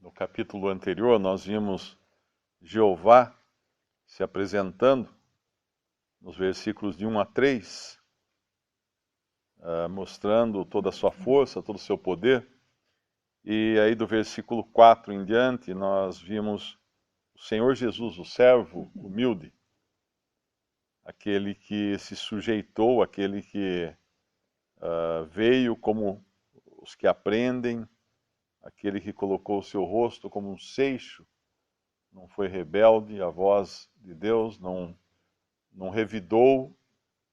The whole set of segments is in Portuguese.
No capítulo anterior, nós vimos Jeová se apresentando nos versículos de 1 a 3, mostrando toda a sua força, todo o seu poder. E aí do versículo 4 em diante, nós vimos o Senhor Jesus, o servo humilde, aquele que se sujeitou, aquele que veio como os que aprendem, aquele que colocou o seu rosto como um seixo, não foi rebelde à voz de Deus, não revidou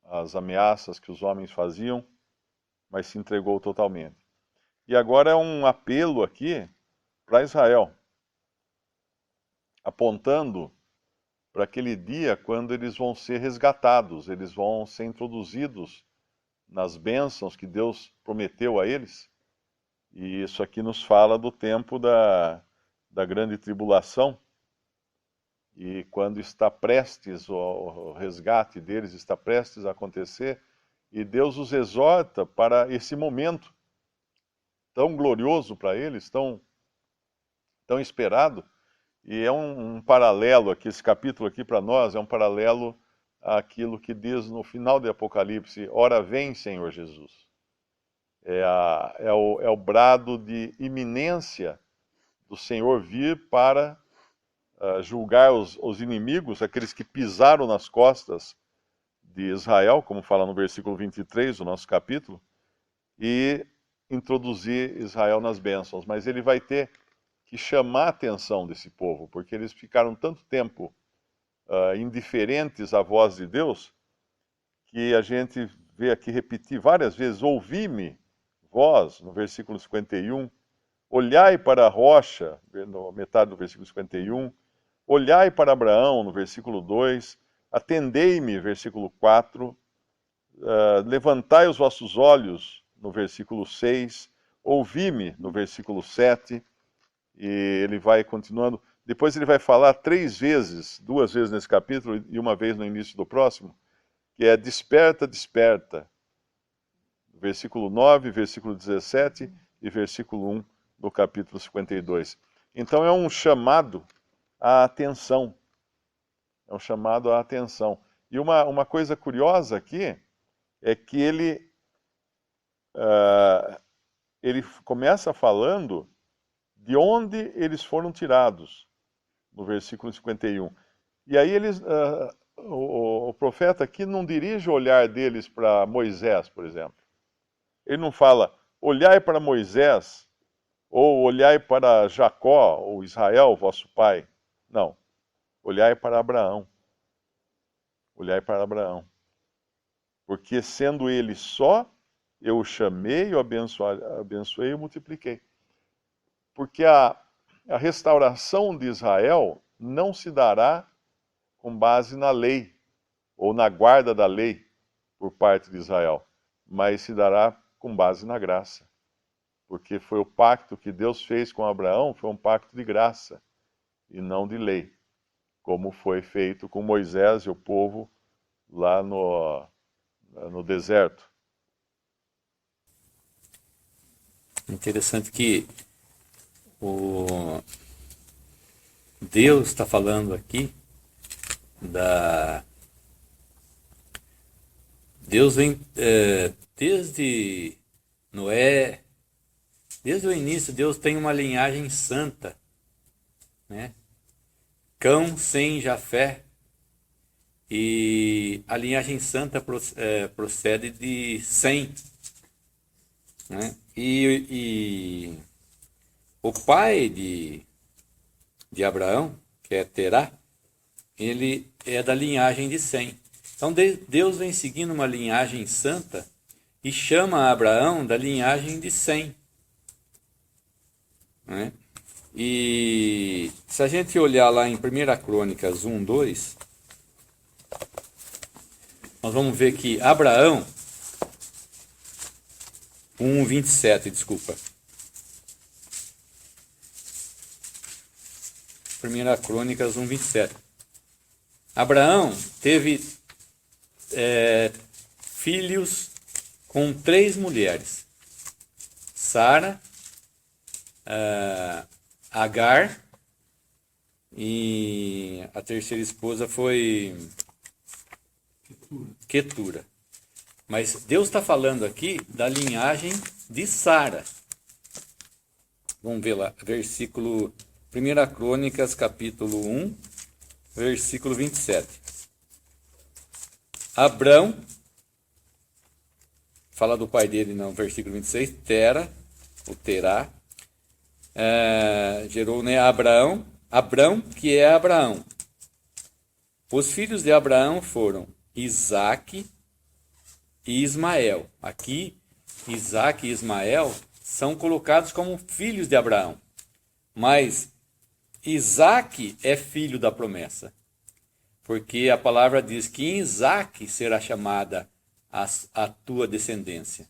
as ameaças que os homens faziam, mas se entregou totalmente. E agora é um apelo aqui para Israel, apontando para aquele dia quando eles vão ser resgatados, eles vão ser introduzidos nas bênçãos que Deus prometeu a eles. E isso aqui nos fala do tempo da grande tribulação, e quando está prestes, o resgate deles está prestes a acontecer, e Deus os exorta para esse momento tão glorioso para eles, tão esperado. E é um paralelo aqui, esse capítulo aqui para nós é um paralelo àquilo que diz no final de Apocalipse: ora vem, Senhor Jesus. É o brado de iminência do Senhor vir para julgar os inimigos, aqueles que pisaram nas costas de Israel, como fala no versículo 23 do nosso capítulo, e introduzir Israel nas bênçãos. Mas ele vai ter que chamar a atenção desse povo, porque eles ficaram tanto tempo indiferentes à voz de Deus, que a gente vê aqui repetir várias vezes: ouvi-me, vós, no versículo 51, olhai para a rocha, na metade do versículo 51, olhai para Abraão, no versículo 2, atendei-me, versículo 4, levantai os vossos olhos, no versículo 6, ouvi-me, no versículo 7, e ele vai continuando. Depois ele vai falar 3 vezes, 2 vezes nesse capítulo e uma vez no início do próximo, que é desperta, desperta. Versículo 9, versículo 17 e versículo 1 do capítulo 52. Então é um chamado à atenção. É um chamado à atenção. E uma coisa curiosa aqui é que ele começa falando de onde eles foram tirados, no versículo 51. E aí o profeta aqui não dirige o olhar deles para Moisés, por exemplo. Ele não fala: olhai para Moisés, ou olhai para Jacó, ou Israel, vosso pai. Não. Olhai para Abraão. Olhai para Abraão. Porque sendo ele só, eu o chamei, eu abençoei e o multipliquei. Porque a restauração de Israel não se dará com base na lei, ou na guarda da lei por parte de Israel, mas se dará com base na graça. Porque foi o pacto que Deus fez com Abraão, foi um pacto de graça, e não de lei, como foi feito com Moisés e o povo lá no deserto. Interessante que o Deus está falando aqui da... Deus vem desde Noé, desde o início. Deus tem uma linhagem santa, né? Cão, Sem, Jafé, e a linhagem santa procede de Sem, né? E o pai de Abraão, que é Terá, ele é da linhagem de Sem. Então Deus vem seguindo uma linhagem santa e chama Abraão da linhagem de Sem, né? E se a gente olhar lá em 1 Crônicas 1, 2, nós vamos ver que Abraão, 1, 27, desculpa. 1 Crônicas 1, 27. Abraão teve filhos com 3 mulheres: Sara, Agar, e a terceira esposa foi Quetura. Mas Deus está falando aqui da linhagem de Sara. Vamos ver lá, versículo 1 Crônicas, capítulo 1, versículo 27. Abrão, fala do pai dele no versículo 26, Tera, ou Terá, gerou, né, Abrão, que é Abraão. Os filhos de Abraão foram Isaque e Ismael. Aqui, Isaque e Ismael são colocados como filhos de Abraão. Mas Isaque é filho da promessa. Porque a palavra diz que em Isaque será chamada a tua descendência.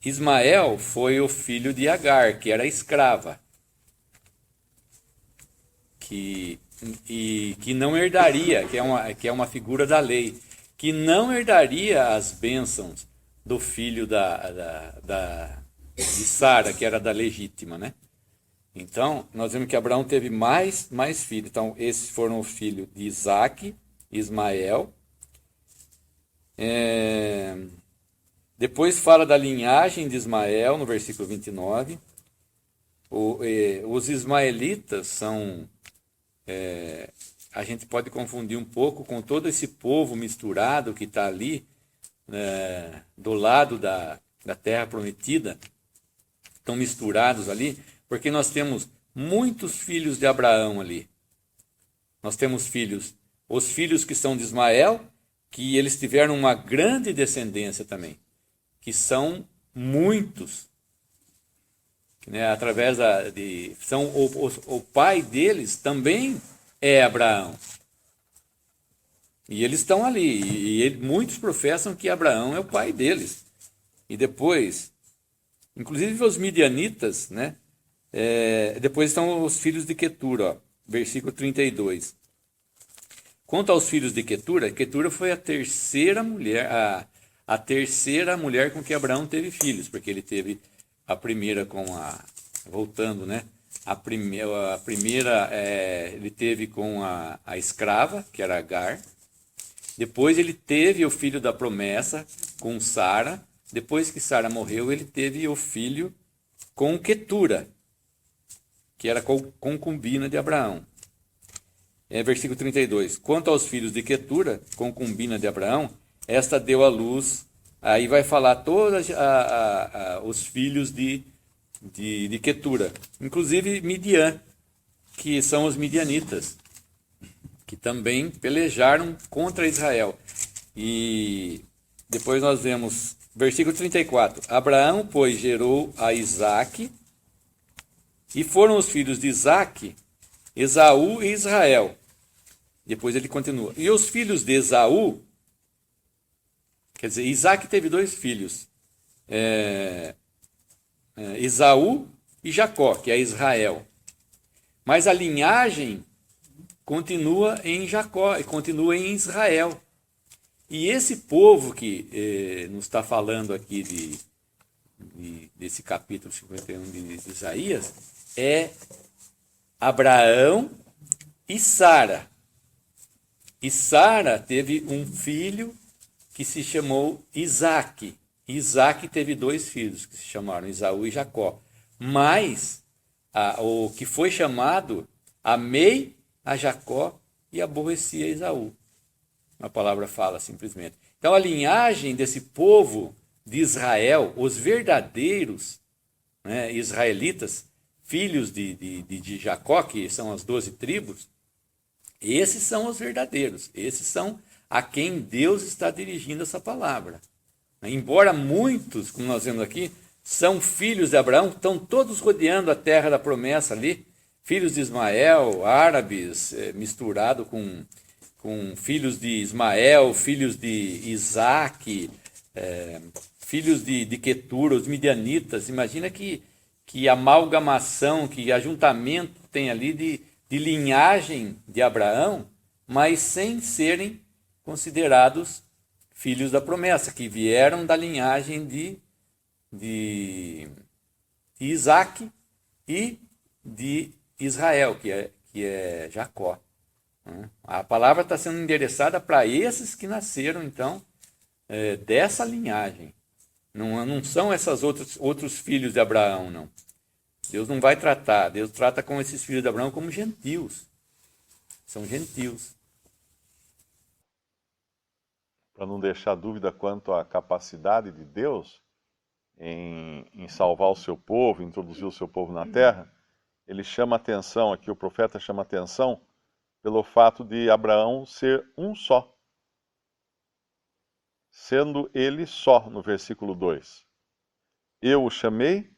Ismael foi o filho de Agar, que era escrava. Que não herdaria, que é uma figura da lei, que não herdaria as bênçãos do filho de Sara, que era da legítima, né? Então, nós vemos que Abraão teve mais filhos. Então, esses foram os filhos de Isaque, Ismael. Depois fala da linhagem de Ismael, no versículo 29. Os ismaelitas são... a gente pode confundir um pouco com todo esse povo misturado que está ali, do lado da terra prometida. Estão misturados ali, porque nós temos muitos filhos de Abraão ali. Nós temos os filhos que são de Ismael, que eles tiveram uma grande descendência também, que são muitos, né, através o pai deles também é Abraão. E eles estão ali, e muitos professam que Abraão é o pai deles. E depois, inclusive os midianitas, né? Depois estão os filhos de Quetura, ó, versículo 32. Quanto aos filhos de Quetura, Quetura foi a terceira mulher, a terceira mulher com que Abraão teve filhos, porque ele teve a primeira voltando, né? A primeira ele teve com a escrava, que era Agar. Depois ele teve o filho da promessa com Sara. Depois que Sara morreu, ele teve o filho com Quetura, que era concubina de Abraão. Versículo 32. Quanto aos filhos de Quetura, concubina de Abraão, esta deu à luz. Aí vai falar todos os filhos de Quetura, inclusive Midian, que são os midianitas, que também pelejaram contra Israel. E depois nós vemos, versículo 34, Abraão, pois, gerou a Isaque, e foram os filhos de Isaque, Esaú e Israel. Depois ele continua. E os filhos de Esaú, quer dizer, Isaque teve 2 filhos, Esaú e Jacó, que é Israel. Mas a linhagem continua em Jacó e continua em Israel. E esse povo que nos está falando aqui desse capítulo 51 de Isaías é Abraão e Sara. E Sara teve um filho que se chamou Isaque. Isaque teve 2 filhos que se chamaram Esaú e Jacó. Mas o que foi chamado, amei a Jacó e aborreci a Esaú. A palavra fala simplesmente. Então a linhagem desse povo de Israel, os verdadeiros, né, israelitas, filhos de Jacó, que são as 12 tribos, esses são os verdadeiros. Esses são a quem Deus está dirigindo essa palavra. Embora muitos, como nós vemos aqui, são filhos de Abraão, estão todos rodeando a terra da promessa ali, filhos de Ismael, árabes, misturado com filhos de Ismael, filhos de Isaque, filhos de Quetura, os midianitas. Imagina que amalgamação, que ajuntamento tem ali de linhagem de Abraão, mas sem serem considerados filhos da promessa, que vieram da linhagem de Isaque e de Israel, que é Jacó. A palavra está sendo endereçada para esses que nasceram, então, dessa linhagem. Não são esses outros filhos de Abraão, não. Deus não vai tratar, Deus trata com esses filhos de Abraão como gentios. São gentios. Para não deixar dúvida quanto à capacidade de Deus em salvar o seu povo, introduzir o seu povo na terra, ele chama atenção aqui, o profeta chama atenção pelo fato de Abraão ser um só. Sendo ele só, no versículo 2. Eu o chamei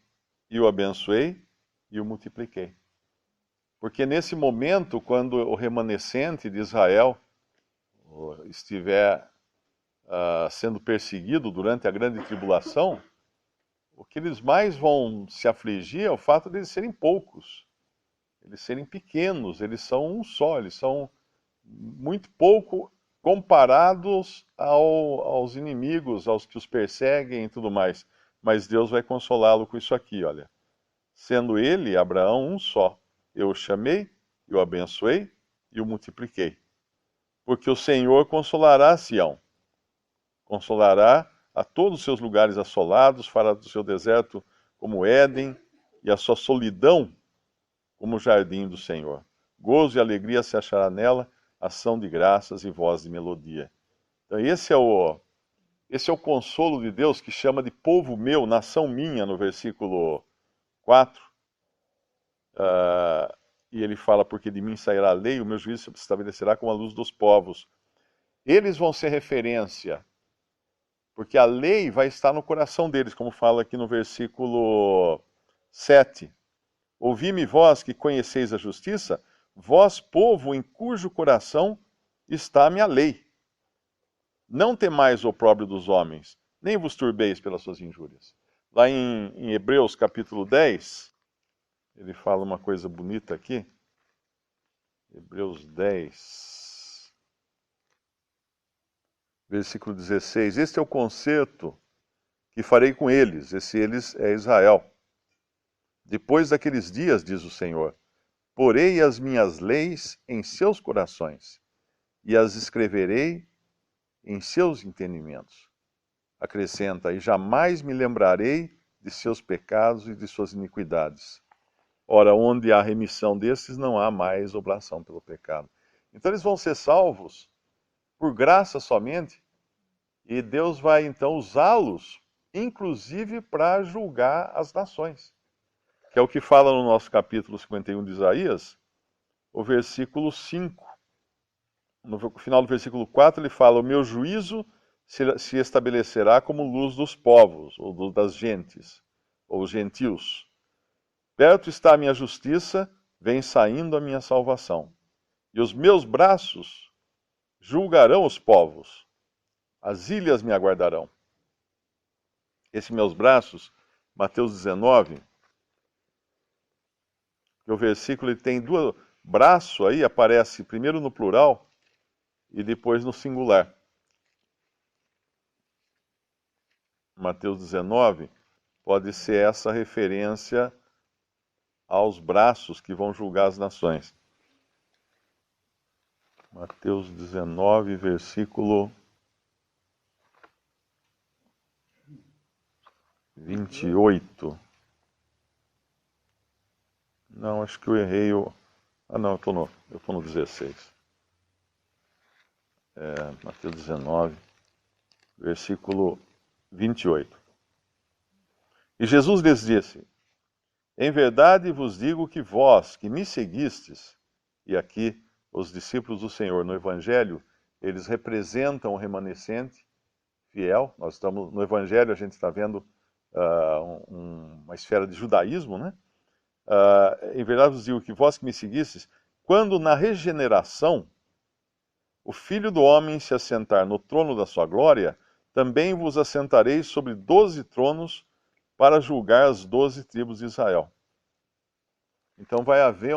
e o abençoei e o multipliquei. Porque nesse momento, quando o remanescente de Israel estiver sendo perseguido durante a grande tribulação, o que eles mais vão se afligir é o fato de eles serem poucos, eles serem pequenos, eles são um só, eles são muito pouco comparados aos inimigos, aos que os perseguem e tudo mais. Mas Deus vai consolá-lo com isso aqui, olha. Sendo ele, Abraão, um só, eu o chamei, eu o abençoei e o multipliquei. Porque o Senhor consolará Sião, consolará a todos os seus lugares assolados, fará do seu deserto como Éden, e a sua solidão como o jardim do Senhor. Gozo e alegria se achará nela, ação de graças e voz de melodia. Então esse é o consolo de Deus, que chama de povo meu, nação minha, no versículo 4. E ele fala, porque de mim sairá a lei, o meu juízo se estabelecerá como a luz dos povos. Eles vão ser referência, porque a lei vai estar no coração deles, como fala aqui no versículo 7. Ouvi-me vós que conheceis a justiça, vós, povo em cujo coração está a minha lei. Não temais o opróbrio dos homens, nem vos turbeis pelas suas injúrias. Lá em Hebreus capítulo 10, ele fala uma coisa bonita aqui. Hebreus 10, versículo 16. Este é o concerto que farei com eles. Esse eles é Israel. Depois daqueles dias, diz o Senhor, porei as minhas leis em seus corações e as escreverei em seus entendimentos. Acrescenta, e jamais me lembrarei de seus pecados e de suas iniquidades. Ora, onde há remissão desses, não há mais oblação pelo pecado. Então eles vão ser salvos por graça somente, e Deus vai então usá-los, inclusive para julgar as nações. Que é o que fala no nosso capítulo 51 de Isaías, o versículo 5. No final do versículo 4 ele fala, o meu juízo se estabelecerá como luz dos povos, ou das gentes, ou gentios. Perto está a minha justiça, vem saindo a minha salvação. E os meus braços julgarão os povos, as ilhas me aguardarão. Esses meus braços, Mateus 19, que o versículo ele tem duas braço aí, aparece primeiro no plural e depois no singular. Mateus 19 pode ser essa referência aos braços que vão julgar as nações. Mateus 19, versículo 28. Não, acho que eu errei o... não, eu estou no 16. Mateus 19, versículo 28. E Jesus lhes disse, em verdade vos digo que vós, que me seguistes, e aqui os discípulos do Senhor no Evangelho, eles representam o remanescente fiel. Nós estamos no Evangelho, a gente está vendo uma esfera de judaísmo, né? Em verdade vos digo que vós que me seguistes, quando na regeneração o Filho do Homem se assentar no trono da sua glória, também vos assentareis sobre 12 tronos para julgar as 12 tribos de Israel. Então vai haver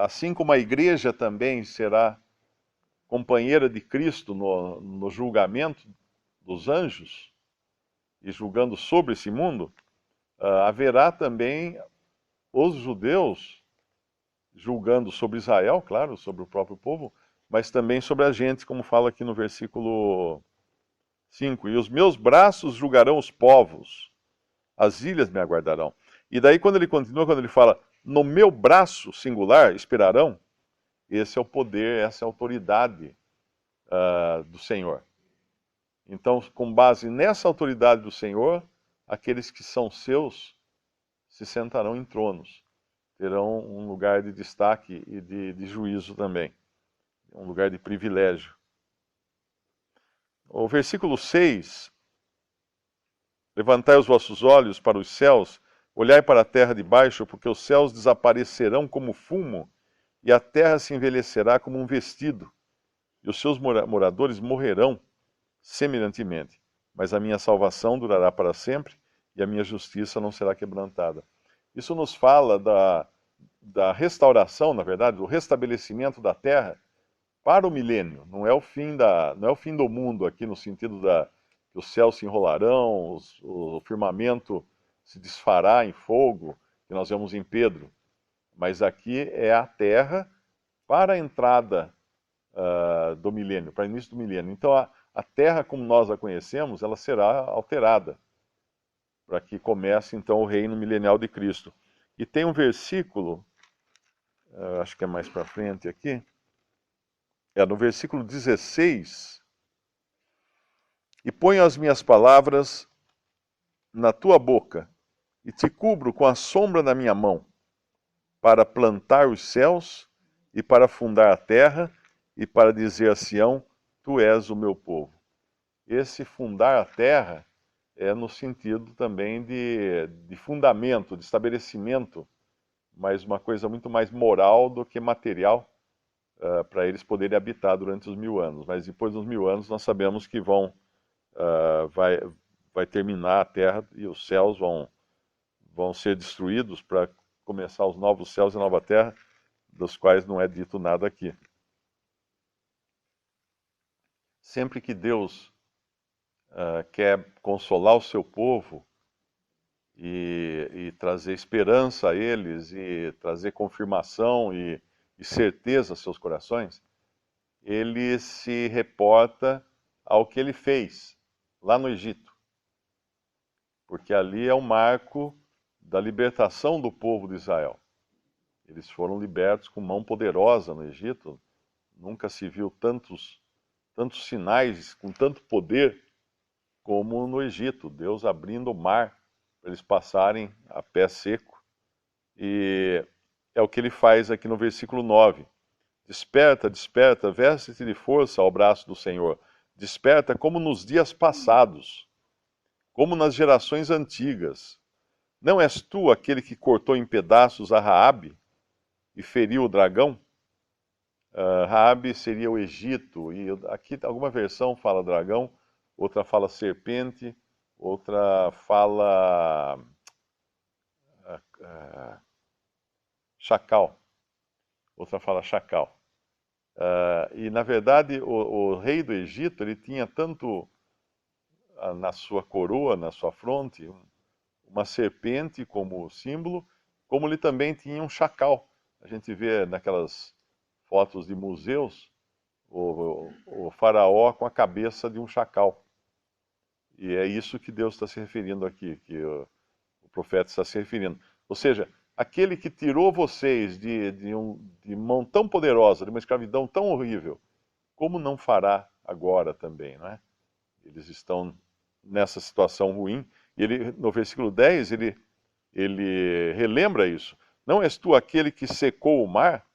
assim como a igreja também será companheira de Cristo no julgamento dos anjos, e julgando sobre esse mundo, haverá também os judeus, julgando sobre Israel, claro, sobre o próprio povo, mas também sobre a gente, como fala aqui no versículo 5. E os meus braços julgarão os povos, as ilhas me aguardarão. E daí quando ele continua, quando ele fala, no meu braço singular esperarão, esse é o poder, essa é a autoridade do Senhor. Então, com base nessa autoridade do Senhor, aqueles que são seus se sentarão em tronos. Terão um lugar de destaque e de juízo também. Um lugar de privilégio. O versículo 6. Levantai os vossos olhos para os céus, olhai para a terra de baixo, porque os céus desaparecerão como fumo, e a terra se envelhecerá como um vestido, e os seus moradores morrerão semelhantemente. Mas a minha salvação durará para sempre, e a minha justiça não será quebrantada. Isso nos fala da restauração, na verdade, do restabelecimento da terra para o milênio. Não é o fim do mundo aqui no sentido que os céus se enrolarão, o firmamento se desfará em fogo, que nós vemos em Pedro. Mas aqui é a terra para a entrada do milênio, para o início do milênio. Então a terra como nós a conhecemos, ela será alterada para que comece então o reino milenial de Cristo. E tem um versículo, acho que é mais para frente aqui, no versículo 16, e ponho as minhas palavras na tua boca, e te cubro com a sombra da minha mão, para plantar os céus, e para fundar a terra, e para dizer a Sião, tu és o meu povo. Esse fundar a terra é no sentido também de fundamento, de estabelecimento, mas uma coisa muito mais moral do que material, para eles poderem habitar durante os 1000 anos. Mas depois dos 1000 anos nós sabemos que vai terminar a terra e os céus vão ser destruídos para começar os novos céus e nova terra, dos quais não é dito nada aqui. Sempre que Deus quer consolar o seu povo e trazer esperança a eles, e trazer confirmação e certeza aos seus corações, ele se reporta ao que ele fez lá no Egito. Porque ali é o marco da libertação do povo de Israel. Eles foram libertos com mão poderosa no Egito. Nunca se viu tantos sinais, com tanto poder, como no Egito. Deus abrindo o mar para eles passarem a pé seco. E é o que ele faz aqui no versículo 9. Desperta, desperta, veste-te de força ao braço do Senhor. Desperta como nos dias passados, como nas gerações antigas. Não és tu aquele que cortou em pedaços a Raabe e feriu o dragão? Raabe seria o Egito, e aqui alguma versão fala dragão, outra fala serpente, outra fala chacal. Outra fala chacal. E na verdade o rei do Egito, ele tinha tanto na sua coroa, na sua fronte, uma serpente como símbolo, como ele também tinha um chacal. A gente vê naquelas fotos de museus o faraó com a cabeça de um chacal. E é isso que Deus está se referindo aqui, que o profeta está se referindo. Ou seja, aquele que tirou vocês de mão tão poderosa, de uma escravidão tão horrível, como não fará agora também, não é? Eles estão nessa situação ruim. E ele, no versículo 10, ele relembra isso. Não és tu aquele que secou o mar,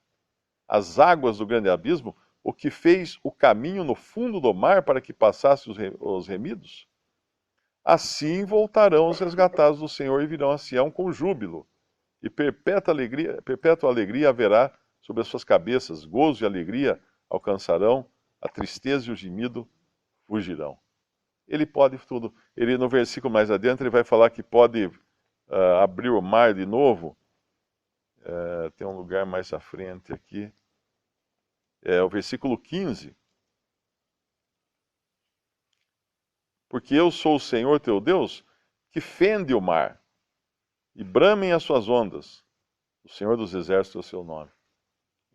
as águas do grande abismo, o que fez o caminho no fundo do mar para que passassem os remidos? Assim voltarão os resgatados do Senhor e virão a Sião com júbilo. E perpétua alegria haverá sobre as suas cabeças, gozo e alegria alcançarão, a tristeza e o gemido fugirão. Ele pode tudo. Ele, no versículo mais adiante, ele vai falar que pode abrir o mar de novo. Tem um lugar mais à frente aqui. O versículo 15. Porque eu sou o Senhor teu Deus, que fende o mar, e bramem as suas ondas. O Senhor dos Exércitos é o seu nome.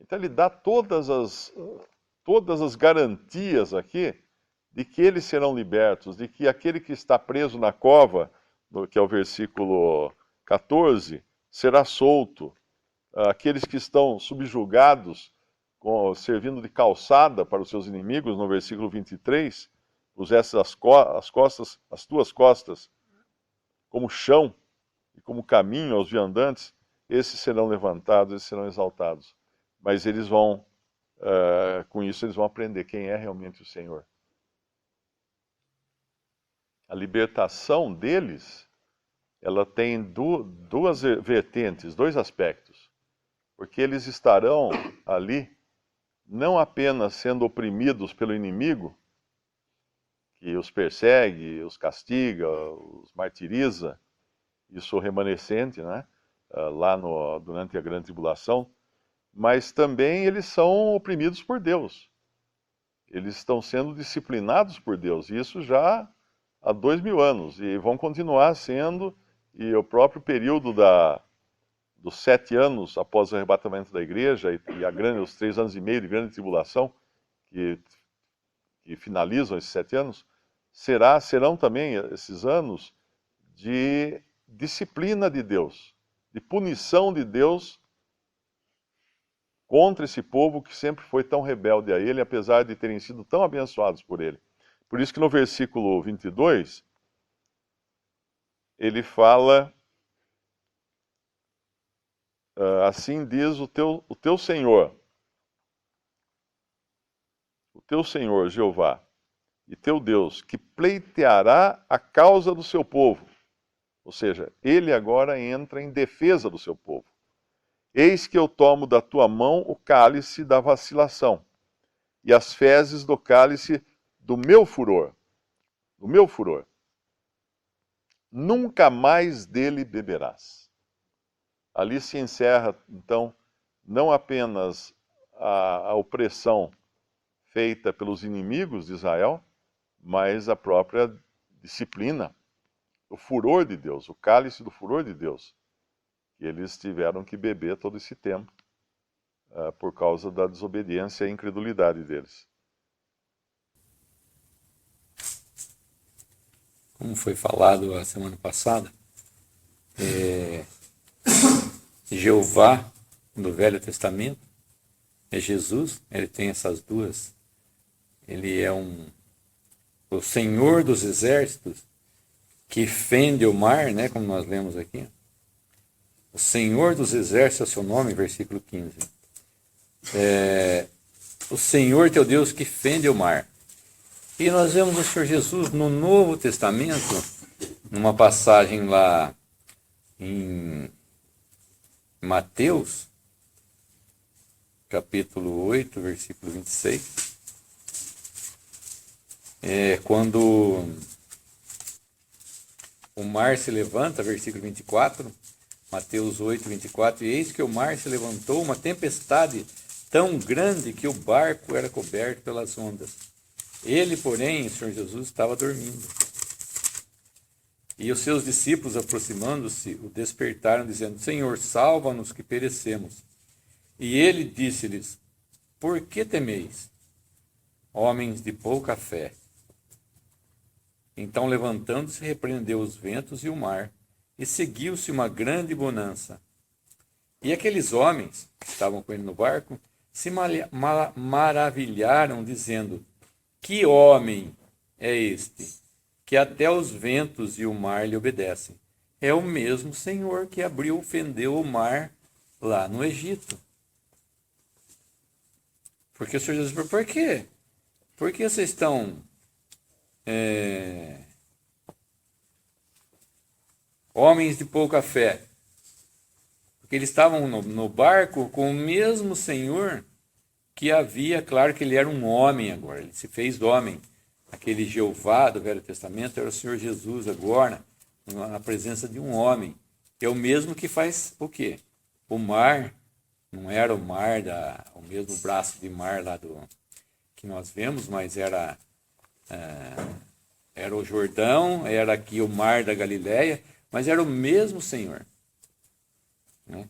Então ele dá todas as garantias aqui de que eles serão libertos, de que aquele que está preso na cova, que é o versículo 14, será solto. Aqueles que estão subjugados, servindo de calçada para os seus inimigos, no versículo 23, pusesse as tuas costas como chão e como caminho aos viandantes, esses serão levantados, esses serão exaltados. Mas eles vão, com isso, eles vão aprender quem é realmente o Senhor. A libertação deles, ela tem duas vertentes, dois aspectos. Porque eles estarão ali, não apenas sendo oprimidos pelo inimigo, que os persegue, os castiga, os martiriza, isso remanescente, né? Lá durante a grande tribulação, mas também eles são oprimidos por Deus. Eles estão sendo disciplinados por Deus, e isso já há 2000 anos, e vão continuar sendo, e o próprio período dos 7 anos após o arrebatamento da igreja, e os 3 anos e meio de grande tribulação, que finalizam esses 7 anos, serão também esses anos de disciplina de Deus, de punição de Deus contra esse povo que sempre foi tão rebelde a ele, apesar de terem sido tão abençoados por ele. Por isso que no versículo 22, ele fala, assim diz o teu Senhor, Jeová, e teu Deus, que pleiteará a causa do seu povo. Ou seja, ele agora entra em defesa do seu povo. Eis que eu tomo da tua mão o cálice da vacilação, e as fezes do cálice do meu furor. Do meu furor. Nunca mais dele beberás. Ali se encerra, então, não apenas a opressão feita pelos inimigos de Israel, mas a própria disciplina, o furor de Deus, o cálice do furor de Deus, que eles tiveram que beber todo esse tempo, por causa da desobediência e incredulidade deles. Como foi falado a semana passada, Jeová, do Velho Testamento, é Jesus, ele tem essas duas. Ele é o Senhor dos Exércitos, que fende o mar, né, como nós lemos aqui. O Senhor dos Exércitos é o seu nome, versículo 15. O Senhor teu Deus que fende o mar. E nós vemos o Senhor Jesus no Novo Testamento, numa passagem lá em Mateus, capítulo 8, versículo 26. Quando o mar se levanta, versículo 24, Mateus 8, 24, e eis que o mar se levantou, uma tempestade tão grande que o barco era coberto pelas ondas. Ele, porém, o Senhor Jesus, estava dormindo. E os seus discípulos, aproximando-se, o despertaram, dizendo, Senhor, salva-nos que perecemos. E ele disse-lhes, por que temeis, homens de pouca fé? Então, levantando-se, repreendeu os ventos e o mar, e seguiu-se uma grande bonança. E aqueles homens que estavam com ele no barco se maravilharam, dizendo, que homem é este, que até os ventos e o mar lhe obedecem? É o mesmo Senhor que fendeu o mar lá no Egito. Porque o Senhor Jesus falou, por quê? Por que vocês estão homens de pouca fé? Porque eles estavam no barco com o mesmo Senhor que havia, claro que ele era um homem agora, ele se fez homem. Aquele Jeová do Velho Testamento era o Senhor Jesus agora, na presença de um homem. Que é o mesmo que faz o quê? O mar, não era o mar, o mesmo braço de mar lá que nós vemos, mas era o Jordão, era aqui o mar da Galileia, mas era o mesmo Senhor, né?